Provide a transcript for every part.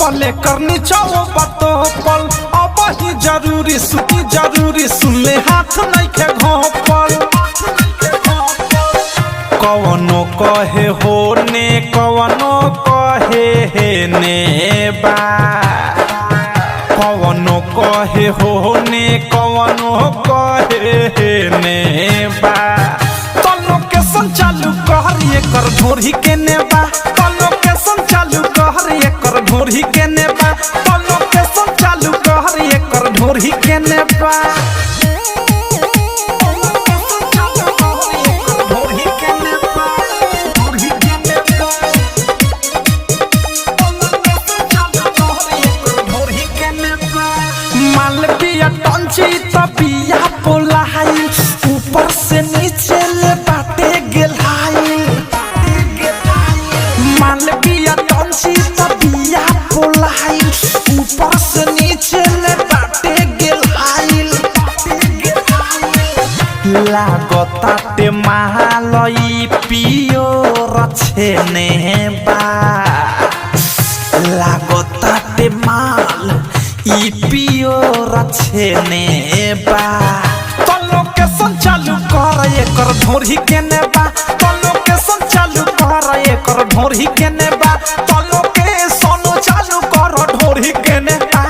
पले करनी चाहो बातो पल अब ही जरूरी सुन ले हाथ नहीं के घोपल कवनो कहे हो ने कवनो कहे हे ने बा कवनो कहे हो ने कवनो कहे हे ने बा तलो के संचालू कहर ये कर ढोरी के ने बा तलो के संचालू कहर ये कर ढोरी के ने बा तलो के संचालू कहर ये कर ढोरी के ने बा तबिया पोलाई ऊपर से नीचे ले बाटे गेलाई मालविया टंची तबिया पोलाई ऊपर से नीचे ले बाटे गेलाई लागताटे महालई पियो रछेने बा लागताटे माल ई पियो रछेने बा तलो के संचालू कर एकर ढोरी के ने बा तलो के संचालू कर एकर ढोरी के ने बा तलो के सोनो चालू कर ढोरी के ने बा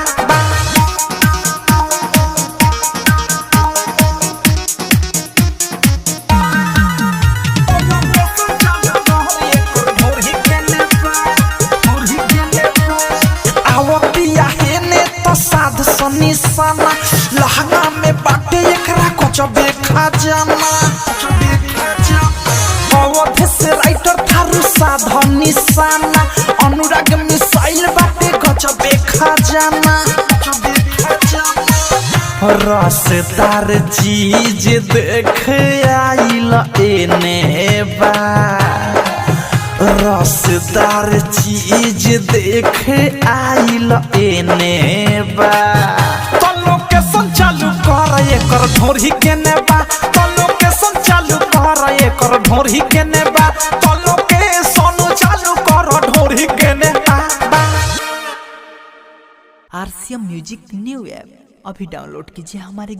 निशाना लहंगा में बाटे एकरा कचबे खजाना अवध से राइटर थारू साधन निशाना अनुराग मिसाइल बाटे कचबे खजाना रसदार चीज देख आइल एने बा रसदार चीज देख आइल एने बा तलो के संचालू कर एकर ढोरी के ने बा तलो के संचालू कर एकर ढोरी के ने बा तलो के सोनू चालू कर ढोरी के ने बा आरसीएम म्यूजिक न्यू ऐप अभी डाउनलोड कीजिए हमारे